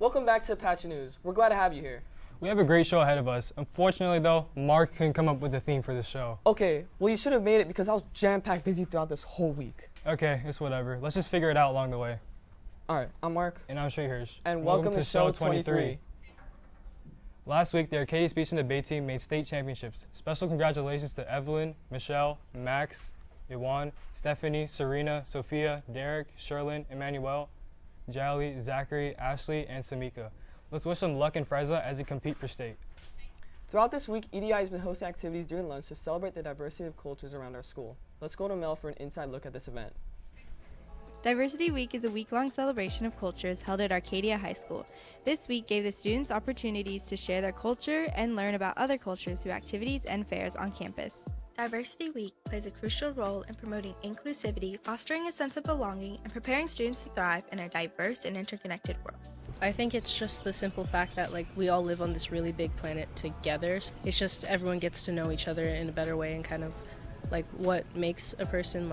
Welcome back to Patch News. We're glad to have you here. We have a great show ahead of us. Unfortunately, though, Mark couldn't come up with a theme for the show. Okay, well, you should have made it because I was jam-packed busy throughout this whole week. Okay, it's whatever. Let's just figure it out along the way. All right, I'm Mark. And I'm Shrihersh. And welcome to Sheu 23. Last week, the Arcadia Speech and Debate team made state championships. Special congratulations to Evelyn, Michelle, Max, Iwan, Stephanie, Serena, Sophia, Derek, Sherlyn, Emmanuel, Jali, Zachary, Ashley, and Samika. Let's wish them luck in Freza as they compete for state. Throughout this week, EDI has been hosting activities during lunch to celebrate the diversity of cultures around our school. Let's go to Amel for an inside look at this event. Diversity Week is a week-long celebration of cultures held at Arcadia High School. This week gave the students opportunities to share their culture and learn about other cultures through activities and fairs on campus. Diversity Week plays a crucial role in promoting inclusivity, fostering a sense of belonging, and preparing students to thrive in a diverse and interconnected world. I think it's just the simple fact that we all live on this really big planet together. It's just everyone gets to know each other in a better way and kind of what makes a person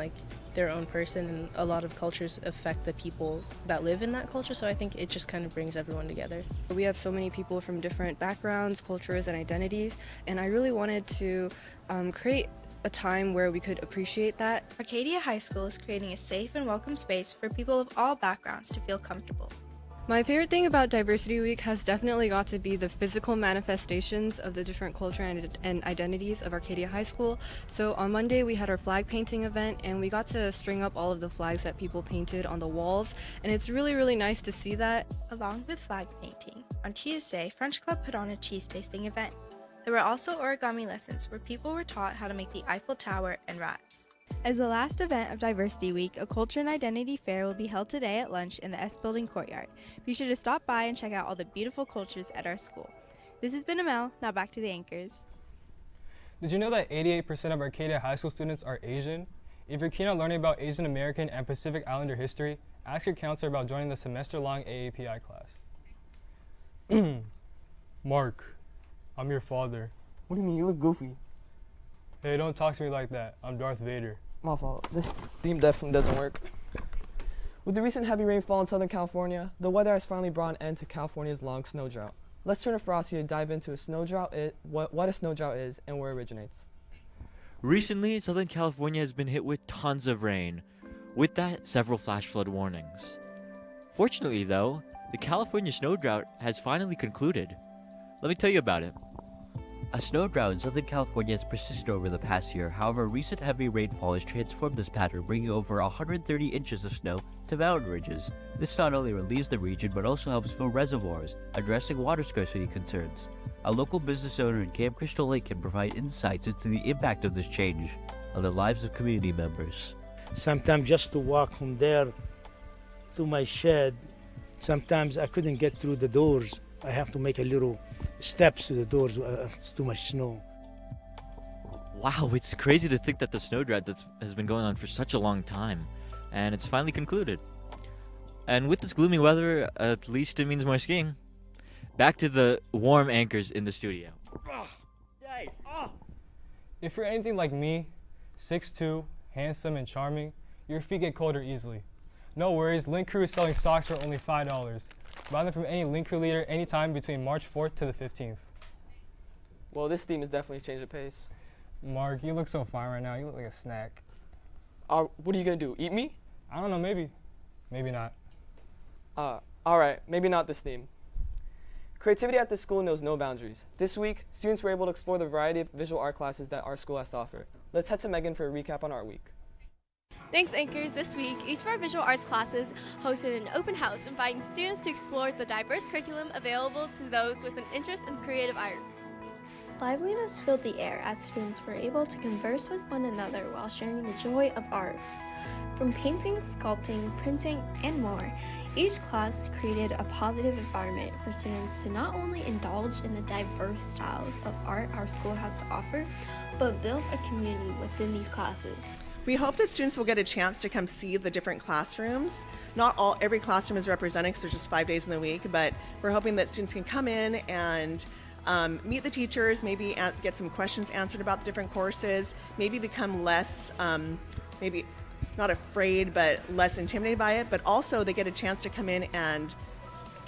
their own person, and a lot of cultures affect the people that live in that culture, so I think it just kind of brings everyone together. We have so many people from different backgrounds, cultures, and identities, and I really wanted to create a time where we could appreciate that. Arcadia High School is creating a safe and welcome space for people of all backgrounds to feel comfortable. My favorite thing about Diversity Week has definitely got to be the physical manifestations of the different culture and identities of Arcadia High School. So on Monday we had our flag painting event, and we got to string up all of the flags that people painted on the walls, and it's really, really nice to see that. Along with flag painting, on Tuesday, French Club put on a cheese tasting event. There were also origami lessons where people were taught how to make the Eiffel Tower and rats. As the last event of Diversity Week, a culture and identity fair will be held today at lunch in the S Building courtyard. Be sure to stop by and check out all the beautiful cultures at our school. This has been Amel, now back to the anchors. Did you know that 88% of Arcadia High School students are Asian? If you're keen on learning about Asian American and Pacific Islander history, ask your counselor about joining the semester-long AAPI class. Mark, I'm your father. What do you mean? You look goofy. Hey, don't talk to me like that. I'm Darth Vader. My fault. This theme definitely doesn't work. With the recent heavy rainfall in Southern California, the weather has finally brought an end to California's long snow drought. Let's turn to Frosty to dive into a snow drought, what a snow drought is and where it originates. Recently, Southern California has been hit with tons of rain. With that, several flash flood warnings. Fortunately, though, the California snow drought has finally concluded. Let me tell you about it. A snow drought in Southern California has persisted over the past year. However, recent heavy rainfall has transformed this pattern, bringing over 130 inches of snow to mountain ridges. This not only relieves the region, but also helps fill reservoirs, addressing water scarcity concerns. A local business owner in Camp Crystal Lake can provide insights into the impact of this change on the lives of community members. Sometimes just to walk from there to my shed, sometimes I couldn't get through the doors. I have to make a little steps to the doors. It's too much snow. Wow, it's crazy to think that the snow drought has been going on for such a long time, and it's finally concluded. And with this gloomy weather, at least it means more skiing. Back to the warm anchors in the studio. If you're anything like me, 6'2", handsome and charming, your feet get colder easily. No worries, Link Crew is selling socks for only $5. Buy them from any Link Crew leader anytime between March 4th to the 15th. Well, this theme has definitely changed the pace. Mark, you look so fine right now. You look like a snack. What are you going to do, eat me? I don't know, maybe. Maybe not. All right, maybe not this theme. Creativity at this school knows no boundaries. This week, students were able to explore the variety of visual art classes that our school has to offer. Let's head to Megan for a recap on Art Week. Thanks, anchors. This week, each of our visual arts classes hosted an open house inviting students to explore the diverse curriculum available to those with an interest in creative arts. Liveliness filled the air as students were able to converse with one another while sharing the joy of art. From painting, sculpting, printing, and more, each class created a positive environment for students to not only indulge in the diverse styles of art our school has to offer, but build a community within these classes. We hope that students will get a chance to come see the different classrooms. Not every classroom is represented because there's just 5 days in the week, but we're hoping that students can come in and meet the teachers, maybe get some questions answered about the different courses, maybe become less, maybe not afraid, but less intimidated by it, but also they get a chance to come in and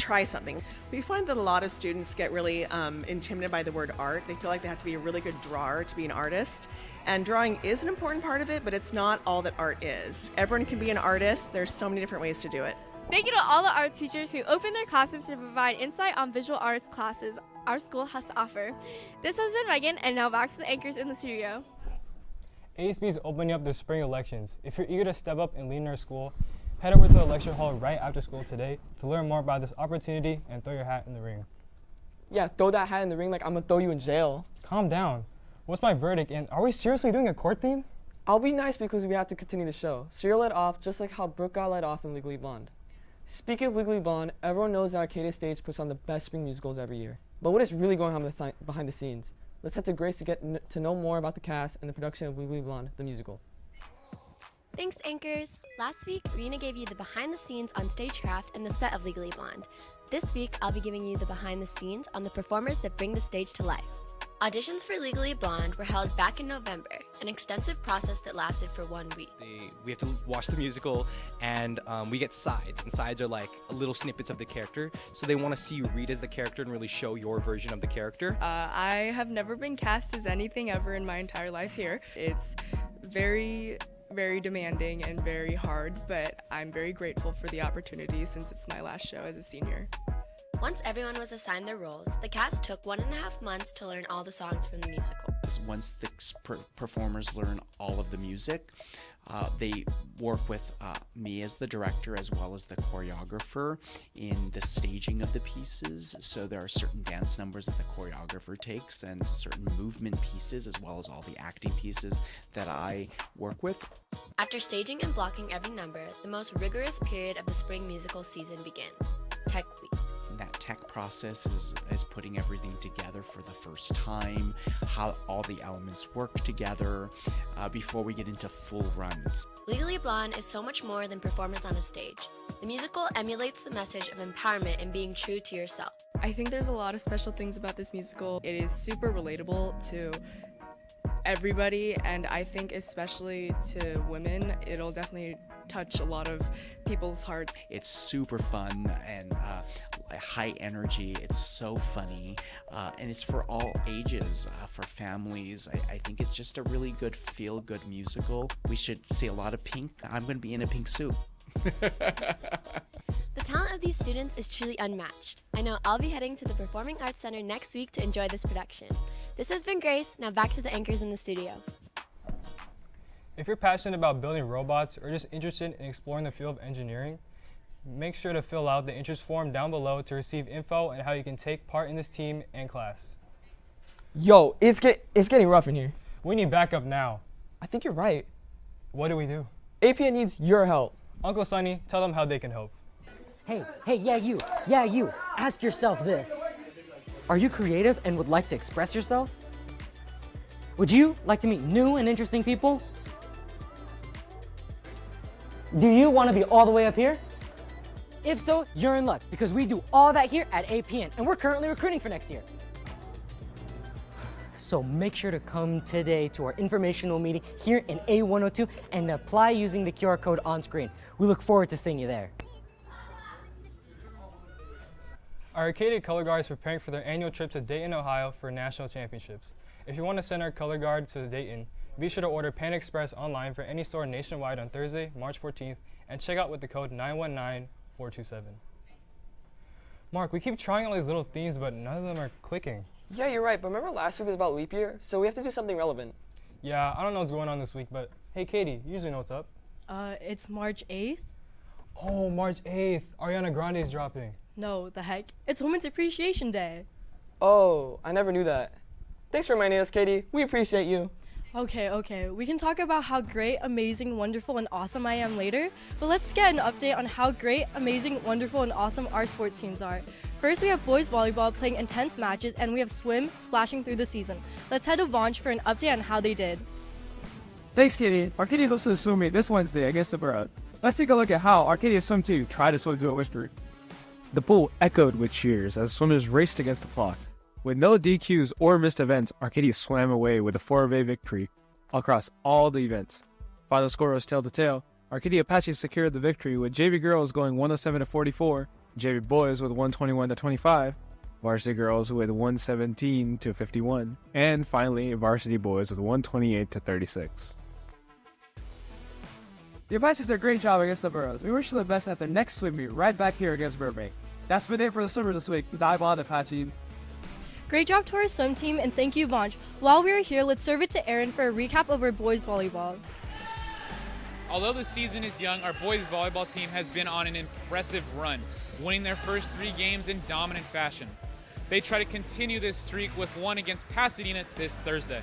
try something. We find that a lot of students get really intimidated by the word art. They feel like they have to be a really good drawer to be an artist. And drawing is an important part of it, but it's not all that art is. Everyone can be an artist. There's so many different ways to do it. Thank you to all the art teachers who opened their classrooms to provide insight on visual arts classes our school has to offer. This has been Megan, and now back to the anchors in the studio. ASB is opening up the spring elections. If you're eager to step up and lead in our school, head over to the lecture hall right after school today to learn more about this opportunity and throw your hat in the ring. Yeah, throw that hat in the ring like I'm gonna throw you in jail. Calm down. What's my verdict, and are we seriously doing a court theme? I'll be nice because we have to continue the show. So you're let off just like how Brooke got let off in Legally Blonde. Speaking of Legally Blonde, everyone knows that Arcadia Stage puts on the best spring musicals every year. But what is really going on behind the scenes? Let's head to Grace to get to know more about the cast and the production of Legally Blonde, the musical. Thanks, anchors. Last week, Reena gave you the behind the scenes on stagecraft and the set of Legally Blonde. This week, I'll be giving you the behind the scenes on the performers that bring the stage to life. Auditions for Legally Blonde were held back in November, an extensive process that lasted for 1 week. We have to watch the musical, and we get sides, and sides are like little snippets of the character, so they want to see you read as the character and really show your version of the character. I have never been cast as anything ever in my entire life here. It's very demanding and very hard, but I'm very grateful for the opportunity since it's my last show as a senior. Once everyone was assigned their roles, the cast took 1.5 months to learn all the songs from the musical. Once the performers learn all of the music, they work with me as the director as well as the choreographer in the staging of the pieces. So there are certain dance numbers that the choreographer takes and certain movement pieces as well as all the acting pieces that I work with. After staging and blocking every number, the most rigorous period of the spring musical season begins, Tech Week. That tech process is putting everything together for the first time, how all the elements work together before we get into full runs. Legally Blonde is so much more than performance on a stage. The musical emulates the message of empowerment and being true to yourself. I think there's a lot of special things about this musical. It is super relatable to everybody, and I think especially to women, it'll definitely touch a lot of people's hearts. It's super fun and high energy. It's so funny, and it's for all ages, for families. I think it's just a really good feel-good musical. We should see a lot of pink. I'm going to be in a pink suit. The talent of these students is truly unmatched. I know I'll be heading to the Performing Arts Center next week to enjoy this production. This has been Grace. Now back to the anchors in the studio. If you're passionate about building robots or just interested in exploring the field of engineering, make sure to fill out the interest form down below to receive info on how you can take part in this team and class. Yo, it's getting rough in here. We need backup now. I think you're right. What do we do? APN needs your help. Uncle Sonny, tell them how they can help. Hey, yeah you, ask yourself this. Are you creative and would like to express yourself? Would you like to meet new and interesting people? Do you want to be all the way up here? If so, you're in luck because we do all that here at APN and we're currently recruiting for next year. So make sure to come today to our informational meeting here in A102 and apply using the QR code on screen. We look forward to seeing you there. Our Arcadia Color Guard is preparing for their annual trip to Dayton, Ohio for national championships. If you want to send our Color Guard to Dayton, be sure to order Pan Express online for any store nationwide on Thursday, March 14th, and check out with the code 919427. Mark, we keep trying all these little themes, but none of them are clicking. Yeah, you're right, but remember last week was about leap year, so we have to do something relevant. Yeah, I don't know what's going on this week, but hey, Katie, you usually know what's up. It's March 8th? Oh, March 8th. Ariana Grande is dropping. No, the heck. It's Women's Appreciation Day. Oh, I never knew that. Thanks for reminding us, Katie. We appreciate you. Okay. We can talk about how great, amazing, wonderful, and awesome I am later, but let's get an update on how great, amazing, wonderful, and awesome our sports teams are. First, we have boys volleyball playing intense matches, and we have swim splashing through the season. Let's head to Vanch for an update on how they did. Thanks, Katie. Arcadia hosted a swim meet this Wednesday against the Borough. Let's take a look at how Arcadia swim team tried to swim to a victory. The pool echoed with cheers as swimmers raced against the clock. With no DQs or missed events, Arcadia swam away with a 4-of-A victory across all the events. Final score was tail to tail. Arcadia Apaches secured the victory with JV girls going 107-44, JV boys with 121-25, varsity girls with 117-51, and finally varsity boys with 128-36. The Apaches did a great job against the Burros. We wish them the best at the next swim meet right back here against Burbank. That's been it for the swimmers this week. Dive on, Apache. Great job to our swim team, and thank you, Vanch. While we are here, let's serve it to Aaron for a recap of our boys volleyball. Although the season is young, our boys volleyball team has been on an impressive run, winning their first 3 games in dominant fashion. They try to continue this streak with one against Pasadena this Thursday.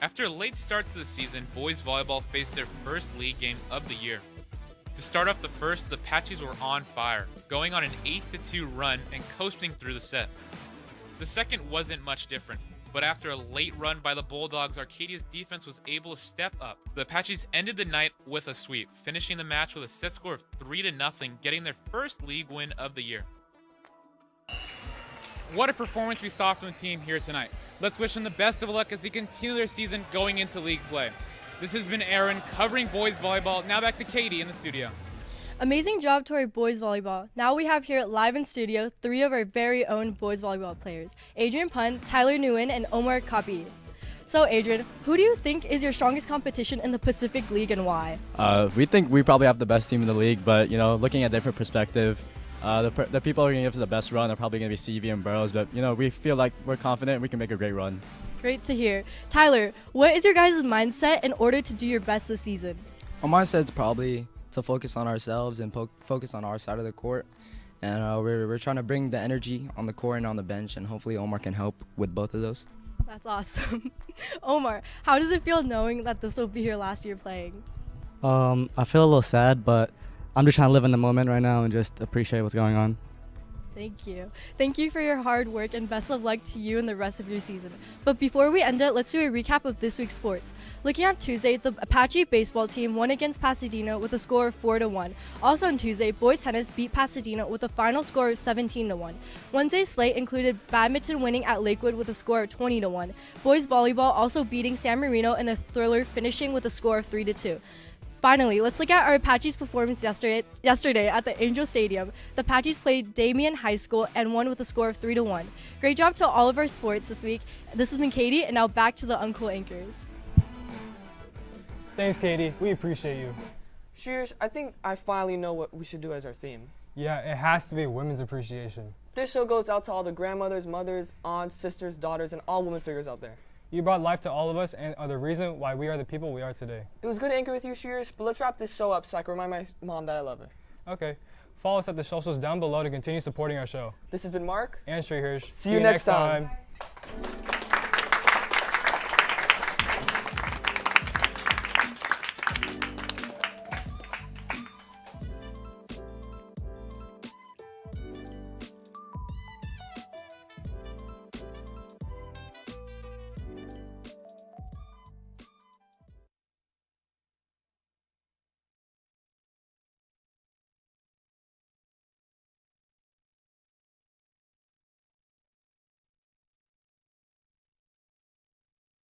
After a late start to the season, boys volleyball faced their first league game of the year. To start off the first, the Apaches were on fire, going on an 8-2 run and coasting through the set. The second wasn't much different, but after a late run by the Bulldogs, Arcadia's defense was able to step up. The Apaches ended the night with a sweep, finishing the match with a set score of 3-0, getting their first league win of the year. What a performance we saw from the team here tonight. Let's wish them the best of luck as they continue their season going into league play. This has been Aaron covering boys volleyball. Now back to Katie in the studio. Amazing job to our boys volleyball. Now we have here live in studio 3 of our very own boys volleyball players, Adrian Pun, Tyler Nguyen, and Omar Kapi. So Adrian, who do you think is your strongest competition in the Pacific League and why? We think we probably have the best team in the league, but looking at different perspective, the people who are going to give us the best run are probably going to be CV and Burroughs, but we feel like we're confident we can make a great run. Great to hear. Tyler, what is your guys' mindset in order to do your best this season? Our mindset's probably to focus on ourselves and focus on our side of the court. And we're trying to bring the energy on the court and on the bench, and hopefully Omar can help with both of those. That's awesome. Omar, how does it feel knowing that this will be your last year playing? I feel a little sad, but I'm just trying to live in the moment right now and just appreciate what's going on. Thank you. Thank you for your hard work, and best of luck to you and the rest of your season. But before we end it, let's do a recap of this week's sports. Looking at Tuesday, the Apache baseball team won against Pasadena with a score of 4-1. Also on Tuesday, boys tennis beat Pasadena with a final score of 17-1. Wednesday's slate included badminton winning at Lakewood with a score of 20-1. Boys volleyball also beating San Marino in a thriller, finishing with a score of 3-2. Finally, let's look at our Apaches performance yesterday at the Angel Stadium. The Apaches played Damien High School and won with a score of 3-1. Great job to all of our sports this week. This has been Katie, and now back to the Uncle Anchors. Thanks, Katie. We appreciate you. Shrihersh, I think I finally know what we should do as our theme. Yeah, it has to be Women's Appreciation. This show goes out to all the grandmothers, mothers, aunts, sisters, daughters, and all women figures out there. You brought life to all of us and are the reason why we are the people we are today. It was good to anchor with you, Shrihersh, but let's wrap this show up so I can remind my mom that I love her. Okay. Follow us at the socials down below to continue supporting our show. This has been Mark and Shrihersh. See you next time.